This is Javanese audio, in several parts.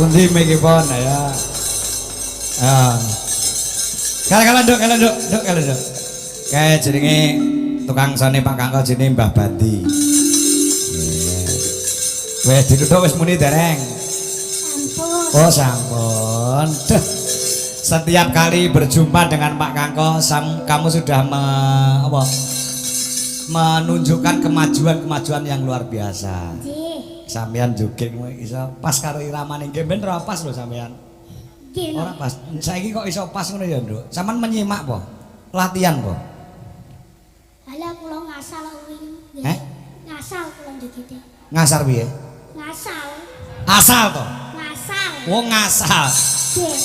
pundi miki pon ya. Ah. Kala nduk. Kae jenenge tukang sone Pak Kangko jenenge Mbah Bandi. Wes dituthuk wis muni dereng. Sampun. Oh sampun. Duh. Setiap kali berjumpa dengan Pak Kangko, kamu sudah menunjukkan kemajuan yang luar biasa. Nggih. Sampeyan joget iso pas karo iramane nggih ben ora pas lho sampeyan. Nggih. Ora pas. Saiki kok iso pas ngono ya, Nduk? Sampeyan menyimak po? Latihan po? Halah kula ngasal kuwi. Ngasal kula jogete. Ngasar piye? Ngasal. Asal to? Ngasal. Oh, ngasal. Nggih.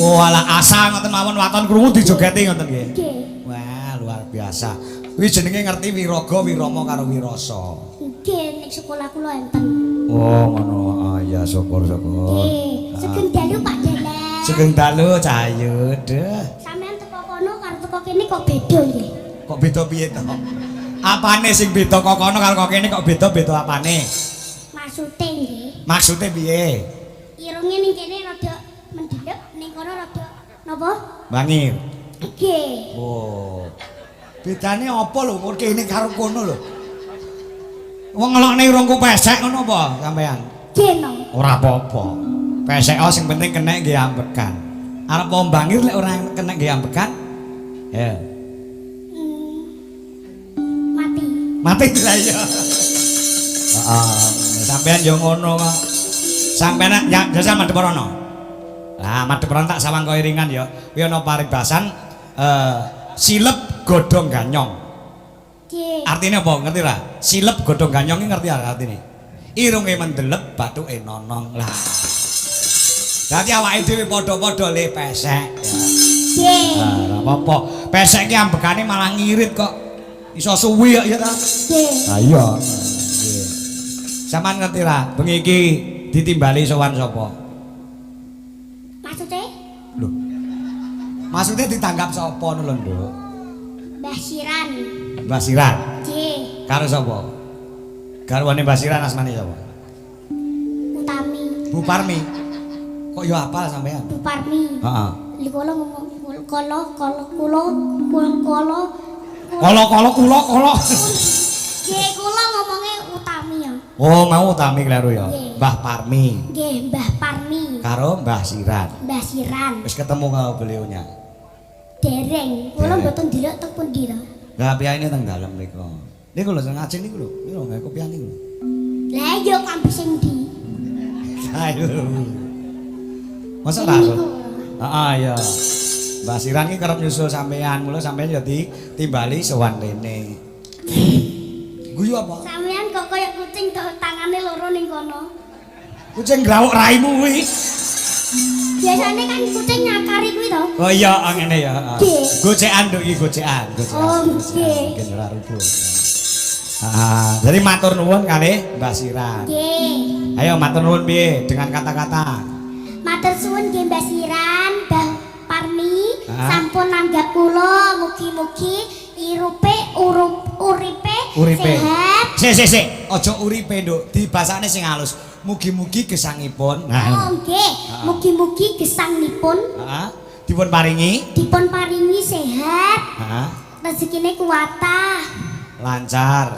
Oh, ala asal ngoten mawon waton krungu dijogeti ngoten nggih. Nggih. Wah, luar biasa. Kuwi jenenge ngerti Wiraga, Wirama karo Wirasa. Nggih, nek sekolah kula enten. Oh, ngono. Ah, ya syukur. Nggih. Sugeng dalu Pak Dalang. Sugeng dalu Cahayu. Deh. Sampeyan teko kono karo teko kene kok beda nggih. Kok beda piye to? Apane sing beda kok kono karo kok kene kok beda apane? Maksude nggih. Maksude piye? Irunge ning kene rada mendelep, ning kono rada napa? Bangir. Nggih. Oh. Bedane apa lho mun kene karo kono lho? Wong ngelokne irungku pesek ngono apa sampean? Nggih no. Ora apa-apa. Pesek sing penting kena nggih ambekan. Arep wong bangir lek ora kena nggih ambekan? Ya. Mati. Mati lah ya. Heeh, sampean yo ngono kok. Sampeyan jasa madhep rono. Lah madhep rono tak sawang kok iringan ya. Kuwi ana paribasan silep godhong ganyong. Nggih. Artine apa? Ngerti ra? Silep godhong ganyong iki ngerti artine? Irunge mendelep, bathuke nonong. Lah. Dadi awake dhewe padha-padha le pesek ya. Nggih. Lah ora apa-apa. Pesek ki ambekane malah ngirit kok. Iso suwi ya ta? Nggih. Lah iya. Nggih. Saman ngerti ra? Bengi iki ditimbali sowan sapa? Maksude? Lho. Maksudnya ditanggap sapa ngono lho, Nduk? Mbah Siran. Mbah Siran. Nggih. Karo sapa? Garwane Mbah Siran asmane sapa? Utami. Bu Parmi. Kok yo apal sampean? Bu Parmi. Heeh. Li kula ngomong kula. Kolo. Nggih, kula ngomongnya Utami ya. Oh, mau Utami kleru ya. Nggih. Mbah Parmi Nggih, Mbah Parmi. karo Mbah Siran. Mbah Siran. Wis ketemu karo beliaunya. Dereng. Kula Dereng. mboten ndelok teng pundi to. Lah piyaine teng dalem mriku. Niku lho sing ngajeng niku lho. Niku lho kopian niku. Lah iya kampi sing ndi? Ayo. Masa Sing ra? niku. Heeh ya. Mbah Siran iki kerep nyusul sampean, mula sampean ya ditimbali sowan rene. Guyu apa? Sampeyan kok kaya kucing tok tangane loro ning kono. Kucing grawuk raimu kuwi. Biasane kan kucing nyakari kuwi to. Oh iya, ngene ya. Nggih. Gocekan nduk iki gocekan. Oh, nggih. Mungkin ora rubuh. Jadi matur nuwun kalih Mbah Siran. Nggih. Ayo matur nuwun piye dengan kata-kata? Matur suwun nggih Mbah Siran, Mbah Parmi, Ah. sampun nanggap kula mugi-mugi uripe sehat. Sik. Aja uripe, Nduk. Dibasane sing halus. Mugi-mugi gesangipun. Oh nggih, mugi-mugi gesangipun Heeh. Dipun paringi. dipun paringi sehat, Heeh. rezekine kuwatah, Lancar.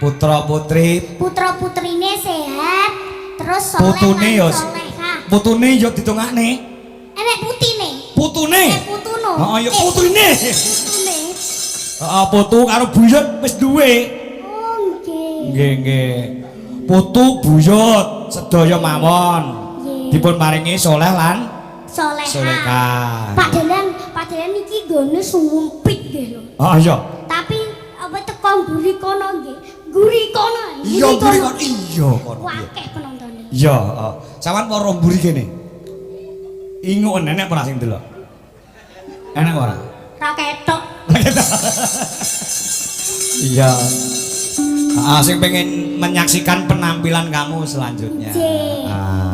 putra-putrine sehat, terus soleh Putune yo. lan solehah. Putune yo ditungakne. Enek putine. Putune. Putuno. Heeh, ya putune. Putune. Heeh, putu karo buyut wis duwe. Oh nggih. Nggih. Putu buyut sedaya mawon. Nggih. Dipun paringi soleh lan Solehah. solehah. Pak Dalang iki gone sumpit nggih lho. Oh iya. Tapi apa teko guri kono nggih. Guri kono. Iya mburi kon iya kono. Wakeh penontonnya. Iya, heeh. Sawan para mburi kene. Ingun enek ora sing delok? Enek ora? Ra ketok. Iya. Sing pengen menyaksikan penampilan kamu selanjutnya.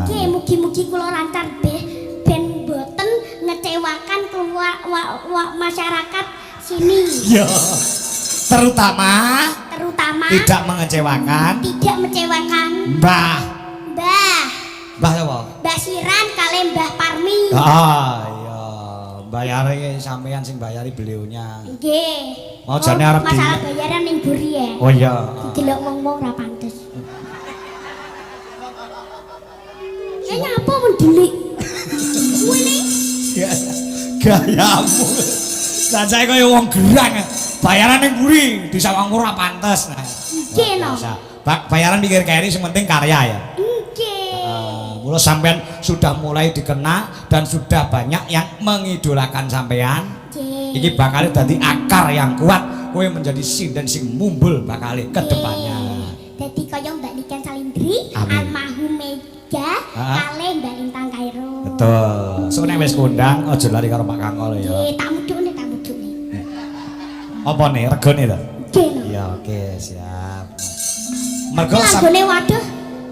Nggih, mugi-mugi kula lancar ben boten ngecewakan masyarakat sini. Iya. Terutama Terutama tidak mengecewakan tidak mengecewakan Mbah Mbah Mbak Siran kali Mbah Parmi. Iya. Bayare sampean sing bayari beliaunya. Nggih. Mau jane arep masalah bayaran ning buri ya. Oh iya. Didelok wong-wong ora pantes. Nyapa mendelik. Kuwi gayamu. Lah saya kaya wong gerang. Bayaran ning buri disawang ora pantes. Nggih no. Bayaran pikir keri sing penting karya ya. Mula sampean sudah mulai dikenal dan sudah banyak yang mengidolakan sampean. Iki bakal dadi akar yang kuat, kowe menjadi sinden sing mumbul bakal ke depannya. Dadi kaya Mbak Niken Salindri, almarhum Mega, kalih Mbak Lintang Kairo. Betul. Sok nek wis kondang aja lari karo Pak Kangol ya. Nggih, tak mudhune. Apa nih regane to? Nggih. Iya, oke, siap. Mergo regane waduh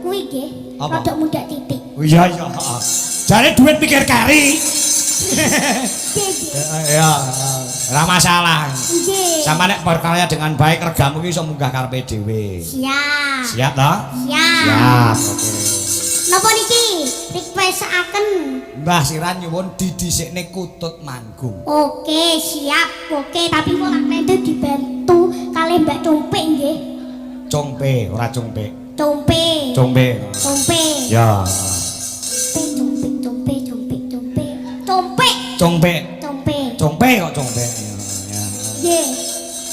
kuwi nggih. Rodok mundak titik. Oh iya iya, heeh. Jare duit pikir kari. Ya, ora masalah. Nggih. Sama nek berkarya dengan baik regamu ki iso munggah karepe dhewe. Siap. Siap to? Siap. Siap, oke. Napa niki? Requestaken. Mbah Siran nyuwun didhisikne kutut manggung. Oke, siap. Oke, tapi kok lak nente dibantu kalih Mbak Cumpik nggih. Congpe, ora congpe. Cumpe. Congpe. Cumpe. Ya. Cumpe. Congpe. Cumpe. Congpe kok congpe. Ya. Nggih.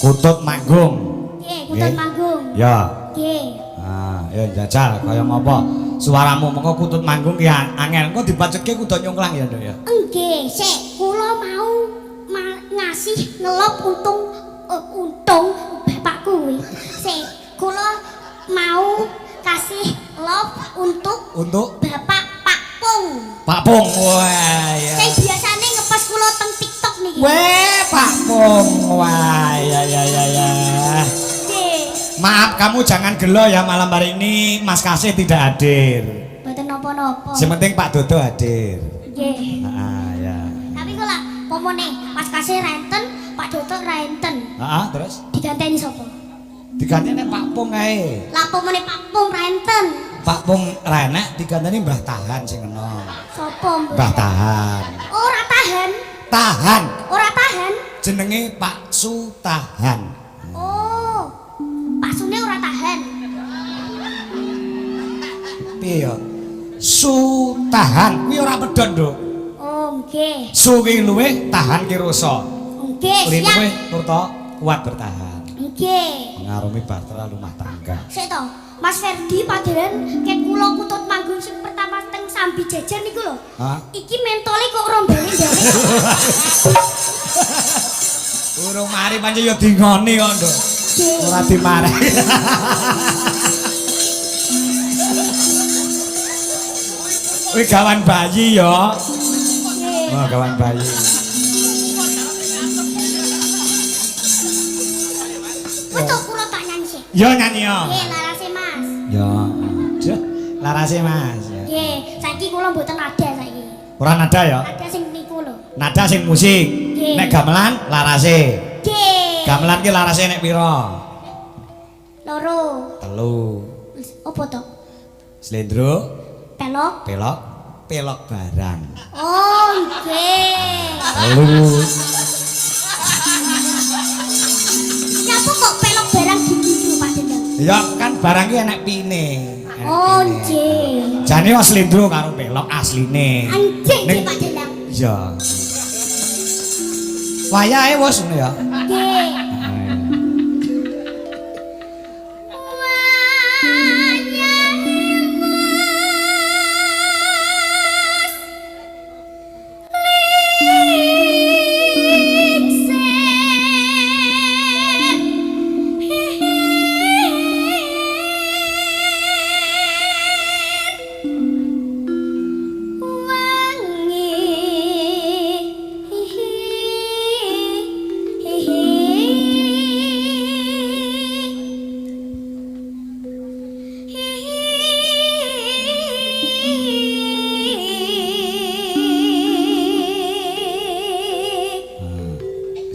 Kutut manggung. Nggih, kutut manggung. Ya. Nggih. Ah, ya jajal kaya ngopo? Suaramu mengko kutut manggung ki angel. Engko dibacetke kudu nyongklang ya, Nduk ya. Nggih, sik kula mau ngasih ngelop untung bapakku kuwi. Sik kula mau kasih love untuk Bapak Pak Pung. Pak Pung, wah ya. Sing biasane ngepas kula teng TikTok niki. Weh, Pak Pung, wah ya. Maaf, kamu jangan gelo ya malam hari ini Mas Kasih tidak hadir. Mboten napa-napa. Yang penting Pak Dodo hadir. Nggih. Ya. Tapi kula pomone Mas Kasih renten, Pak Dodo renten. Terus Diganteni sapa? diganteni Pak Pung ae. Lah pomone Pak Pung renten. Pak Pung renek diganteni Mbah Tahan sing enom. Sapa Mbah Tahan. Ora tahan. Tahan. Ora tahan. Jenenge Pak Sutahan. Oh. Pak Sune ora tahan. Piye ya? Sutahan kuwi ora pedhot, Nduk. Oh, nggih. Su ki luwih, tahan ki rusa. Nggih, siap. Luwih turta kuat bertahan. Nggih. Mengarungi bahtera rumah tangga. Sik to, Mas Ferdi padahal ket kula kutut manggung sing pertama teng Sambi Jajar niku lho. Iki mentole kok rombone ndare. Urung mari pancen ya dingoni kok, Nduk. Ora dimarahi. Wih gawan bayi ya. Oh, gawan bayi. Wes to kula tak nyanyi sik. Ya nyanyi ya. Nggih, larase Mas. Ya. Larase Mas. Nggih, saiki kula mboten nada saiki. Ora nada ya? Nada sing niku lho. Nada sing musik. Nek gamelan larase. Nggih. Gamelan ki larase nek pira? Loro. Telu. Apa to? Slendro. Pelok. Pelok barang. Oh, nggih. Telu. Nyapa kok pelok barang gitu Pak Dendang? Ya kan barang ki enek pine. Oh, nggih. Jane wis slendro karo pelok asline. Anjing nggih Pak Dendang. Iya. Wayahe wis ngono ya. Nggih.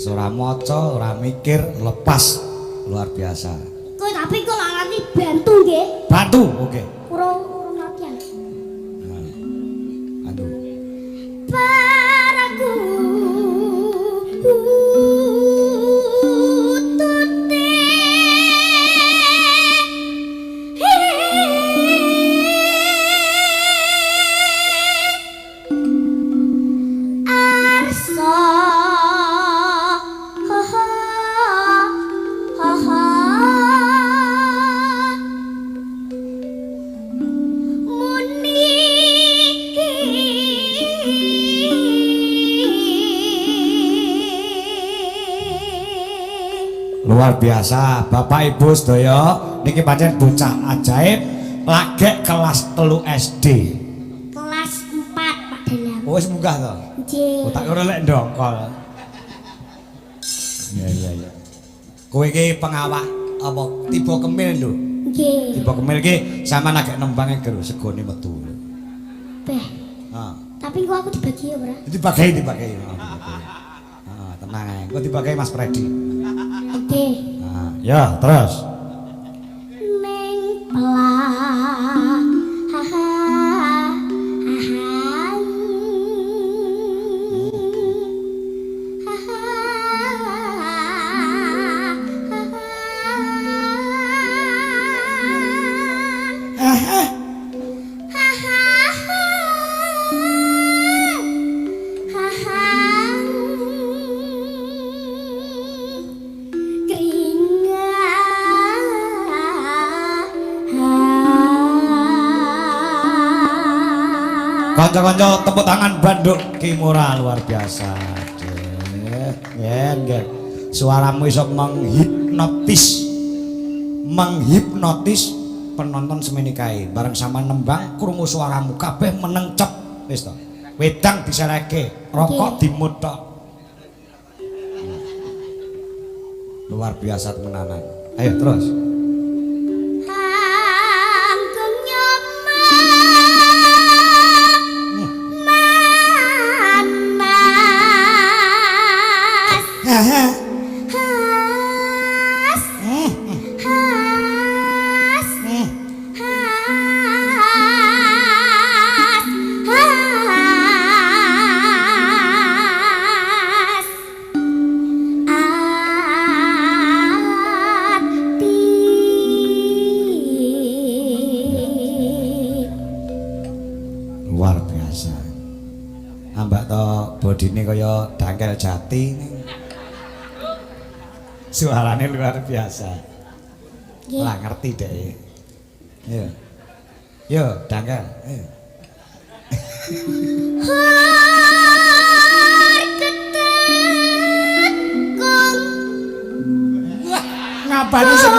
Ora maca, ora mikir, lepas luar biasa. Kowe tapi kok larani bantu nggih. Bantu, oke. Urung latihan. Luar biasa, Bapak Ibu sedaya niki pancen bocah ajaib lagek kelas 3 SD. Kelas 4 Pak Dalam. Oh, wis munggah to? Nggih. Oh, tak kira lek ndongkol. Iya. Kowe iki pengawak apa tiba kemil lho? Nggih. Tiba kemil iki sampean agek nembang ger segone metu. Beh. Heeh. Tapi kok aku dibagi ya, Bro? Dibagi. Tenang ae. Engko dibagi Mas Freddy. Oke. Nah, ya, terus. Ning pelah. Ha ha. Kanca-kanca tepuk tangan Banduk Kimura luar biasa. Nggih. Suaramu iso menghipnotis penonton semene kae. Bareng sama nembang krungu suaramu kabeh meneng cep. Wis to. Wedang disereke, rokok dimutok. Luar biasa temenanan. Ayo terus. Luar biasa. Ambak to bodine kaya dangkel jati. Suarane luar biasa. Lah ngerti deh. Yo, dangkel. Ngapane sing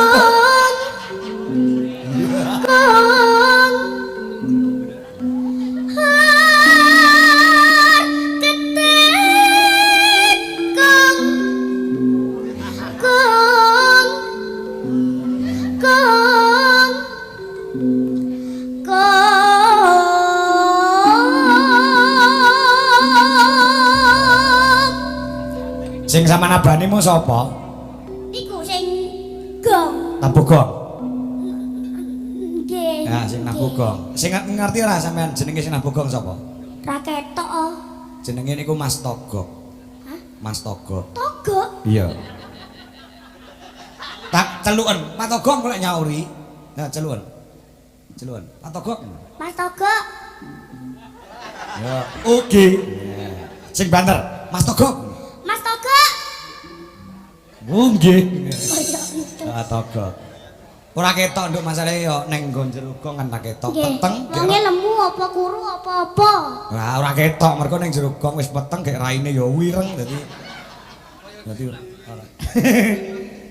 sing sama nabanimu sapa? Iku sing gong. Nabuh gong. Nggih. Ya, sing nabuh gong. Sing ngerti ora sampean jenenge sing nabuh gong sapa? Ra ketok. Jenenge niku Mas Togok. Hah? Mas Togok. Togok. Iya. Tak celuken, Pak Togok kok nyauri. Nah, celuken. Pak Togok. Mas Togok. Ya, oke. Sing banter, Mas Togok. Mas Togok. Oh nggih. Oh iya itu. Pak Togok. Ora ketok nduk masalahe yo ning nggon jero gong kan tak ketok peteng. Wonge lemu apa kuru apa-apa. Lah ora ketok mergo ning jero gong wis peteng gek raine yo wireng dadi ora.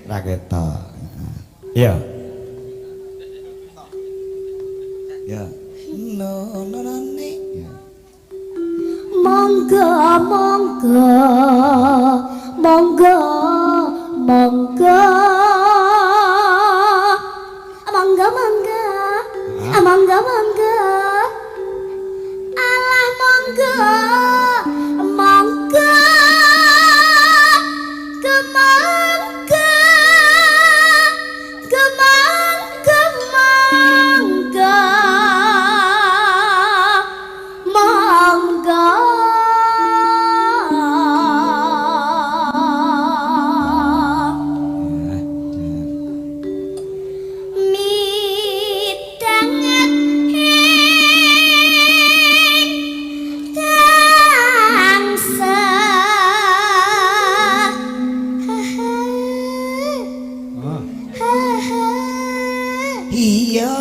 Ora ketok. Iya. Ya. No ne. Ya. Monggo monggo monggo monggo monggo monggo monggo monggo alah monggo monggo kemangga kemangga monggo monggo midanget Iya.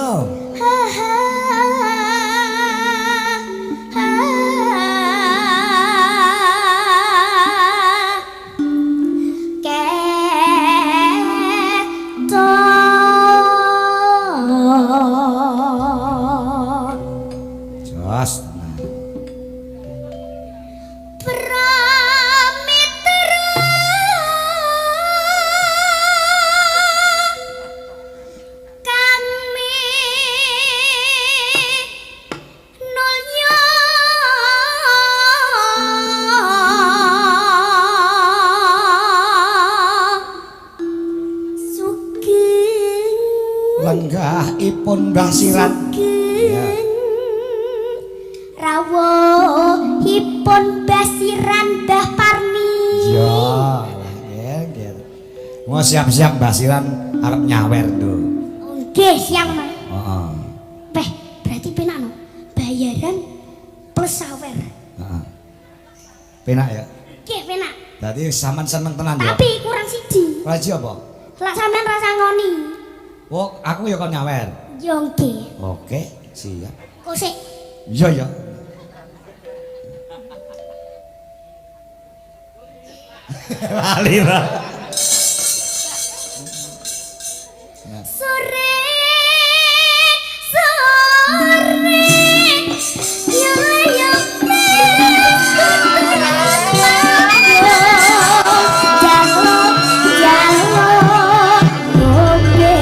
lenggahipun basiran rawuhipun basiran Mbah Parni. Ya, nggih. Mau siap-siap basiran arep nyawer lho. Nggih, siap, Mas. Heeh. Peh, berarti penak no. Bayaran plus sawer. Heeh. Penak ya? Nggih, penak. Dadi sampean seneng tenan ya. Tapi kurang siji. Raji apa? Lah sampean rasa ngoni. Oh, aku ya kon nyawer. Yo nggih. Oke, siap. Kok sik Iya ya. Lali ra. sore sore yo yo jalo jalo ngombe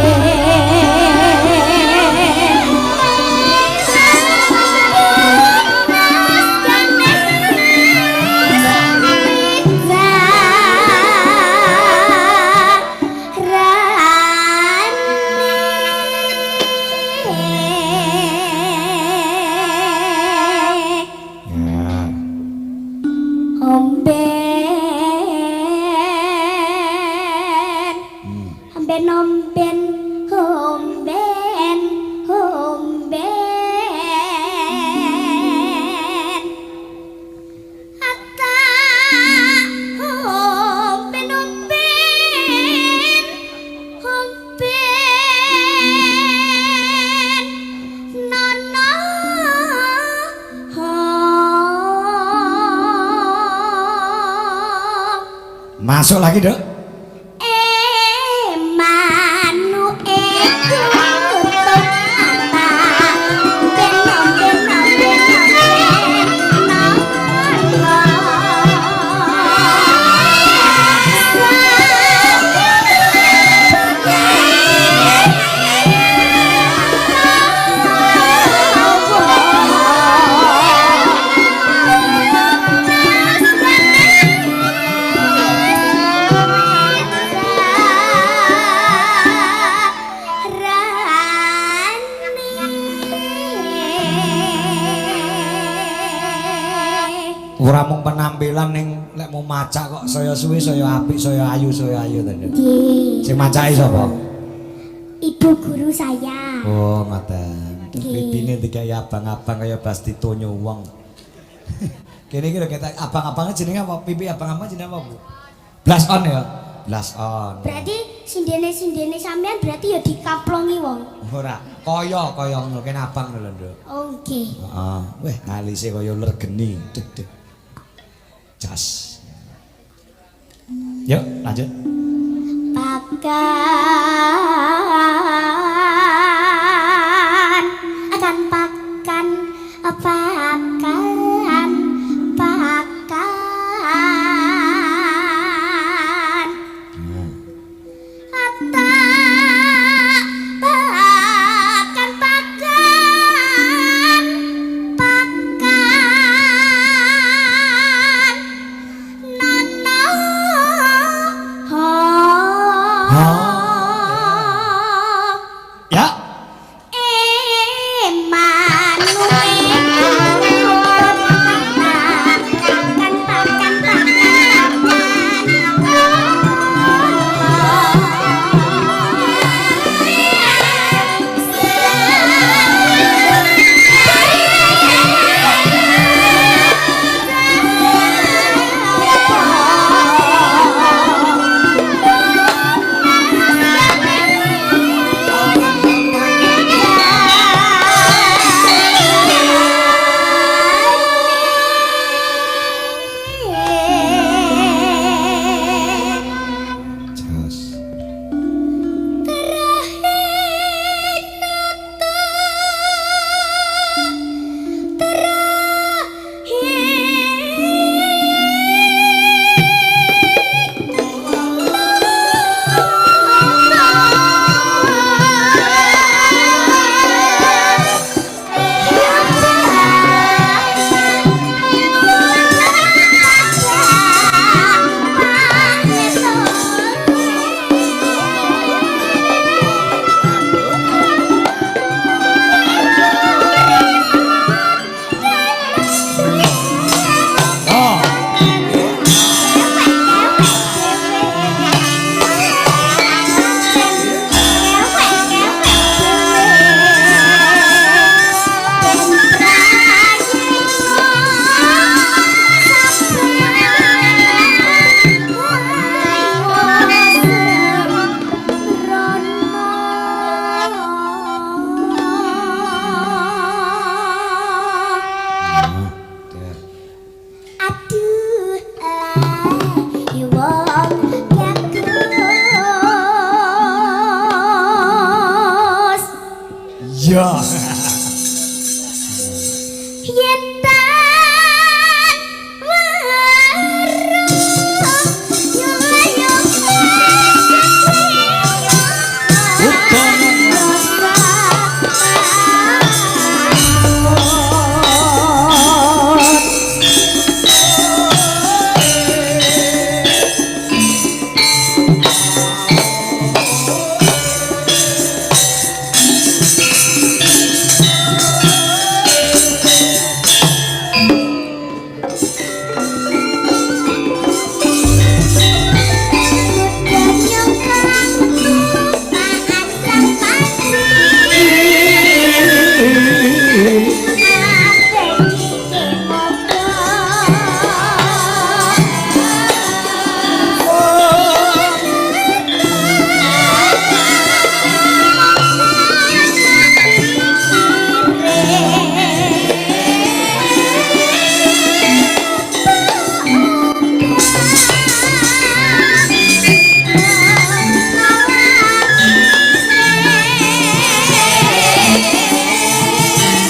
Omben omben omben omben Ata omben omben omben Nono Masuk lagi, Dok. Ora mung penampilan ning lek mau macak kok saya suwi, saya apik, saya ayu to. Nggih. Sing macake sapa? Ibu guru saya. Oh, ngoten. Nggih. Pipine digawe abang-abang kaya Bastito nyuwung. Kene iki lho ketok abang-abangnya jenenge apa? Pipi abang-abang jenenge apa, Bu? Blas on ya? Blas on. Berarti sindene-sindene sampean berarti ya dikaplongi wong. Ora, kaya ngono kene abang lho, Nduk. Oh, nggih. Heeh. Weh, alise kaya uler geni. Deg. Jas. Yuk, lanjut. Pakan akan pakan Ata pakan Iya. Yetan waru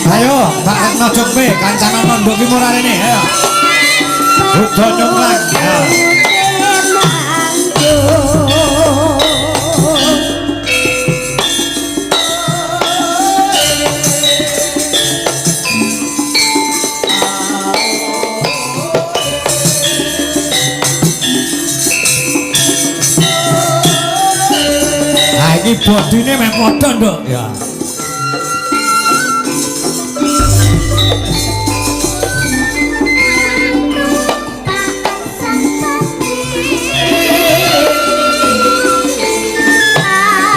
Ayo, Mbak Retno Jongbe, kancanan mondok ki murah rene, ayo. Udo nyunglang. Ya. Nah, iki bodine mek padha, Nduk. Ya.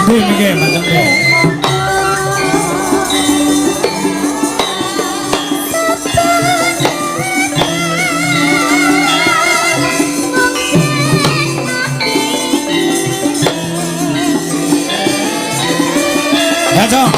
Nggih, macam nggih. Ya, Jong.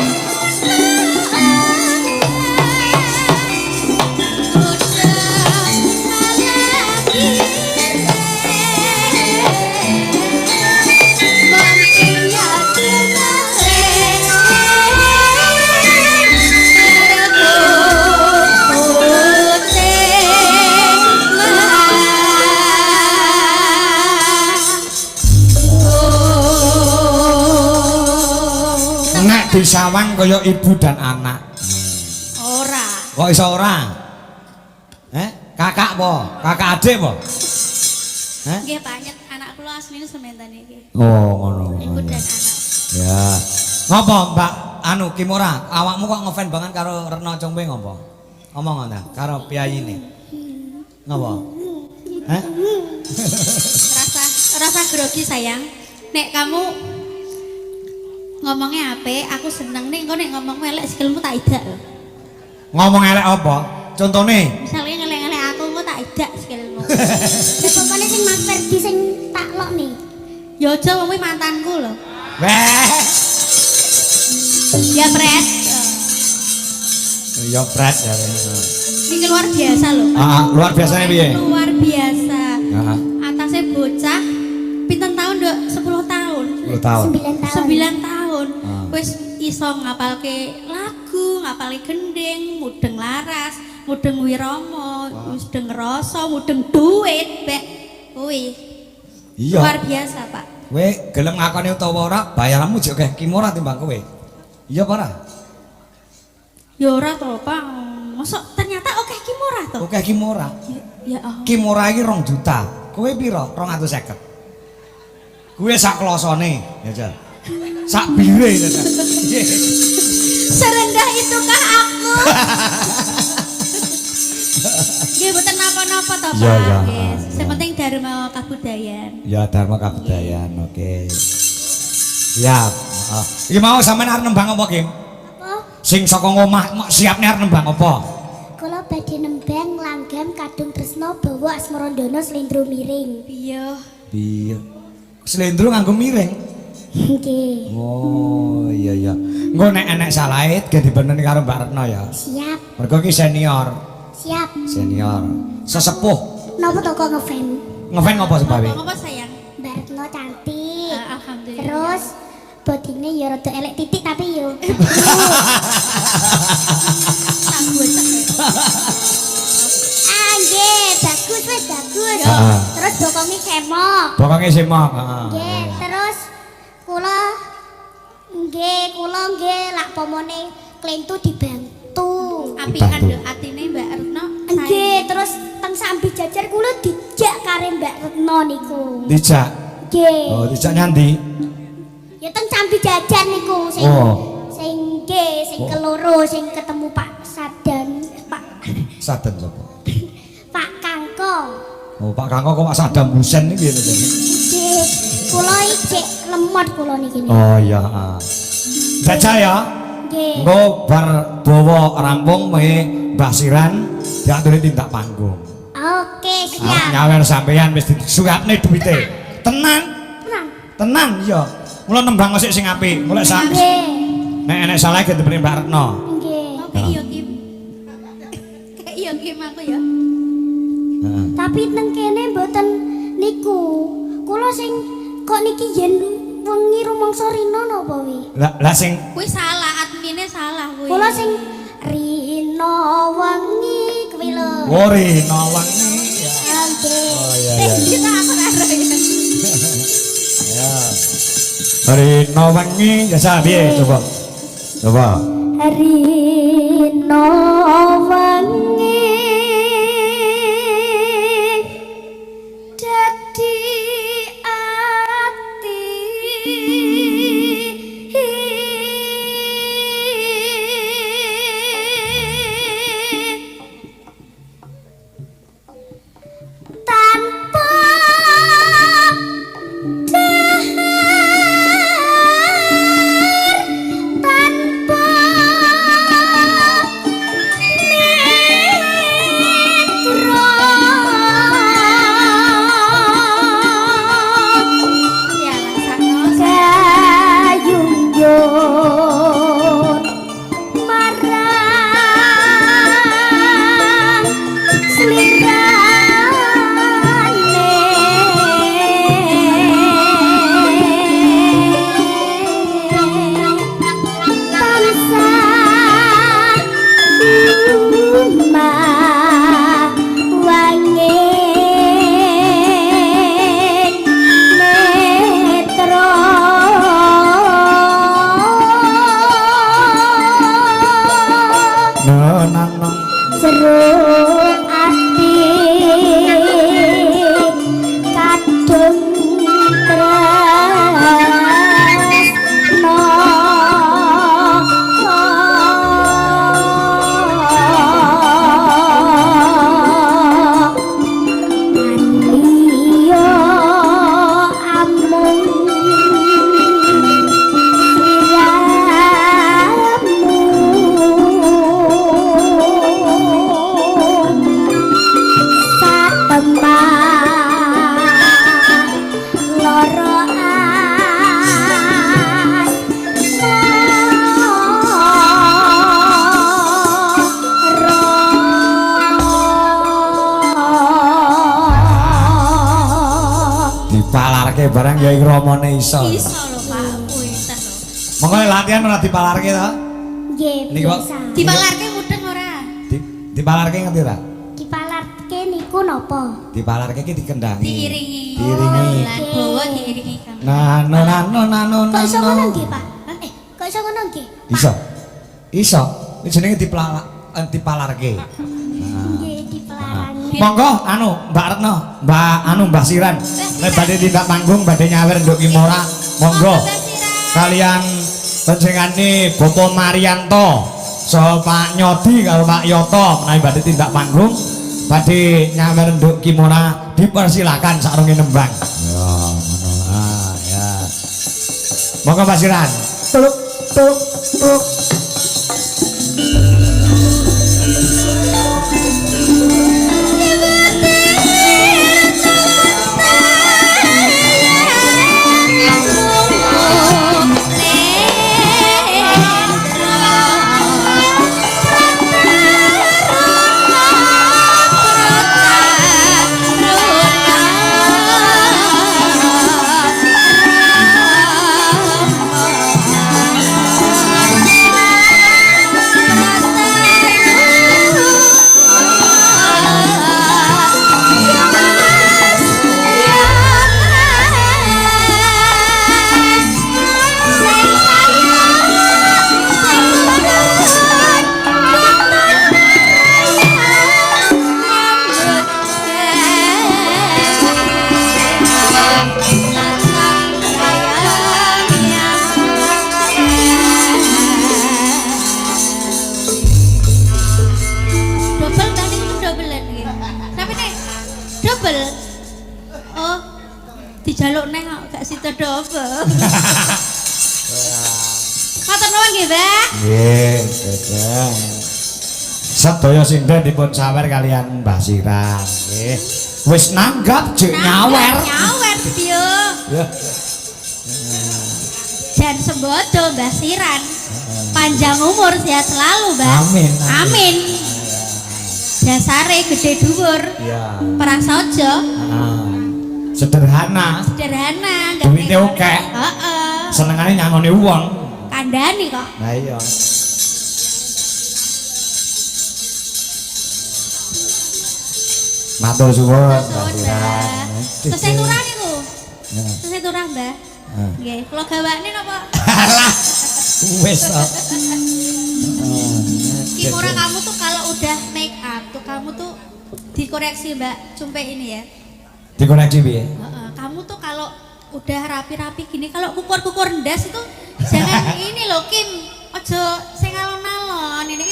Disawang kaya ibu dan anak. Ora. Kok iso ora? Kakak po? Kakak adik po? Nggih, Pak, anak kula asline sementan iki. Oh, ngono. Ibu dan anak. Ya. Ngopo, Mbak? Anu Kimora, awakmu kok ngefan banget karo Retno Jongbe ngopo? Ngomong ngono karo piyayine. Ngopo? Hah? Rasa grogi sayang. Nek kamu ngomongnya apa? Aku seneng nih, kau nek ngomong elek sikilmu tak idak loh. Ngomong elek apa? Contohnya? Misalnya ngelek-ngelek aku tak idak sikilmu. Ya pokoknya sing Mas Ferdi sing tak lok nih. Ya aja wong kuwi mantanku loh. Weh. Ya Pret. Ya Pret ya. Iki luar biasa loh. Luar biasanya piye? Luar biasa. Heeh. Atasnya bocah pinten tahun, Dok? 10 tahun. 10 tahun. 9 tahun. Wis iso ngapalke lagu, ngapalke gending, mudeng laras, mudeng wirama, mudeng rasa, mudeng duit, Bek. Kuwi. Iya. Luar biasa, Pak. Kowe gelem ngakoni utawa ora, bayaranmu jek akeh Kimora timbang kowe. Iya apa ora? Ya ora to, Pak. Mosok ternyata oke Kimora to? Oke Kimora. Ya Allah. Kimora iki 2 juta. Kowe piro? 250. Kowe sak klosone, ya Jan. Sak bire ya Jan. Serendah itukah aku? Nggih mboten napa-napa to, Pak. Ya, ya. Nggih. Sing penting dharma kabudayan. Ya dharma kabudayan, oke. Siap. Iki mau sampean arep nembang apa, Kim? Apa? Sing saka ngomah siapne arep nembang apa? Kula badhe nembang langgam kadung tresna bawa asmarandana slendro miring. Iya. Piye? Slendro nganggo miring. Nggih. Oh, iya iya. Engko nek enek salahe ge dibeneni karo Mbak Retno ya. Siap. Mergo iki senior. Siap. Senior. Sesepuh. Napa to kok ngefan? Ngefan ngopo sebabe? Apa sayang? Mbak Retno cantik. Alhamdulillah. Terus bodine ya rada elek titik tapi yo. Tak gocek. Nggih, bagus wis bagus. Heeh. Terus bokonge semok. Bokonge semok, heeh. Nggih, terus kula nggih lak pomone klentu dibantu. Apian lho atine Mbak Retno. Nggih, terus teng sambi jajar kula dijak kare Mbak Retno niku. Dijak. Nggih. Oh, dijak nyandi. Ya teng sambi jajar niku sing Oh. sing nggih sing keloro sing ketemu Pak Sadan, Pak Saden sapa? Pak Kangkong. Oh, Pak Kangko kok Pak Saddam Hussein iki piye to? Nggih, kula iki lemot kula niki. Oh iya, heeh. Jajal ya. Nggih. Engko bar bawa rampung me Mbah Siran diaturi tindak panggung. Oke, Ah, siap. nyawer sampeyan wis disuapne duwite. Tenang, Tenang. tenang iya. Mula nembang sik sing apik. Mulai sak Nggih. nek enek salah ge diberi Mbak Retno. Nggih. Oke iya Kim. Kayak iya Kim aku ya. Heeh. Tapi teng kene mboten niku. Kula sing kok niki yen wengi rumangsa rino napa wi? Lah sing Kuwi salah, admine salah kuwi. Kula sing rino wengi kuwi lho. wori nawangi ya. Nggih. Oh iya Eh, iya. kita aku ora ero ya. Ya. Hari nawangi jasa piye coba. Coba. Rino wengi dadi ati tanpa tanpa Ya rasakno kayungyun marang slirane tansah umah wanging netra Nenang jeruk ati kadung tresno Anliya amung dipalarke barang ya ramane iso. iso lho Pak, pinter lho. Monggo latihan ora dipalarke to? Nggih, Niki kok biasa. Dipalarke mudeng ora? Dipalarke ngerti ora? Dipalarke niku napa? Dipalarke iki dikendangi. Diiringi. Diiringi. Gamelan bawa diiringi gamelan. Nano. Kok iso ngono nggih, Pak? Kok iso ngono nggih? Iso. Iso. Iki jenenge dipalarke. Nggih, dipelangi. Monggo anu Mbak Retno, Mbah Siran. Nek badhe tindak panggung badhe nyawer nduk Kimora, monggo. Kalian panjenengane Bapak Marianto, saha Pak Nyodi karo Pak Yoto menawi badhe tindak panggung, badhe nyawer nduk Kimora dipersilakan sarunge nembang. Ya, ngono. Ah, ya. Monggo Mbah Siran. Tuk tuk tuk. Rona jaluk neh kok gak sida apa. Matur nuwun nggih, Mbak. Nggih, Dedeng. Sedaya sinden dipun sawer kalian Mbah Sirang nggih. Wis nanggap jek nyawer. Nyawer yo. Ya. Dan sembodo Mbah Siran. Panjang umur sehat selalu, Mbak. Amin. Amin. Dasare gede dhuwur. Iya. Prasaja. Sederhana. Sederhana, Duwite akeh. Heeh. Senengane nyangoni wong. Kandhani kok. Lah iya. Matur suwun. Mbak. Selesai turah niku. Selesai turah, Mbah. Nggih, kula gawane napa? Alah. Wis kok. Kimura kamu tuh kalau udah make up tuh kamu tuh dikoreksi Mbak Cumpe ini ya. Dikoreksi piye? Kamu tuh kalau udah rapi-rapi gini kalau kukur-kukur ndas itu jangan ini loh Kim. Ojo sing alon-alon ini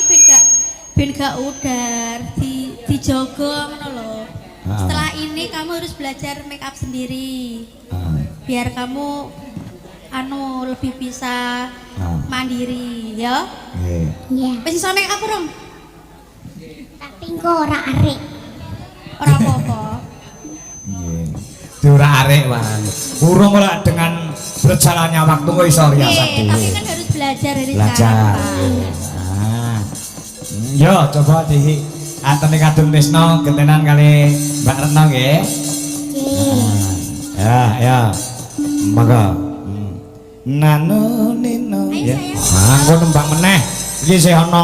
ben gak udar dijogo ngono lho. Setelah ini kamu harus belajar make up sendiri. Biar kamu lebih bisa mandiri ya. Iya. Wis iso make up belum? Tapi kok ora arek. Ora apa-apa. Nggih. Ora arek wae. Urung ora dengan berjalannya waktu kok iso riasa Tapi dhewe. kan harus belajar dari Belajar. sekarang. Nah. Yo coba di Antoni Kadung Tisno gentenan kali Mbak Retno nggih. Ya. Monggo. Nano nino Ayo, ya. sayang. Engko nembang meneh. Iki sih ana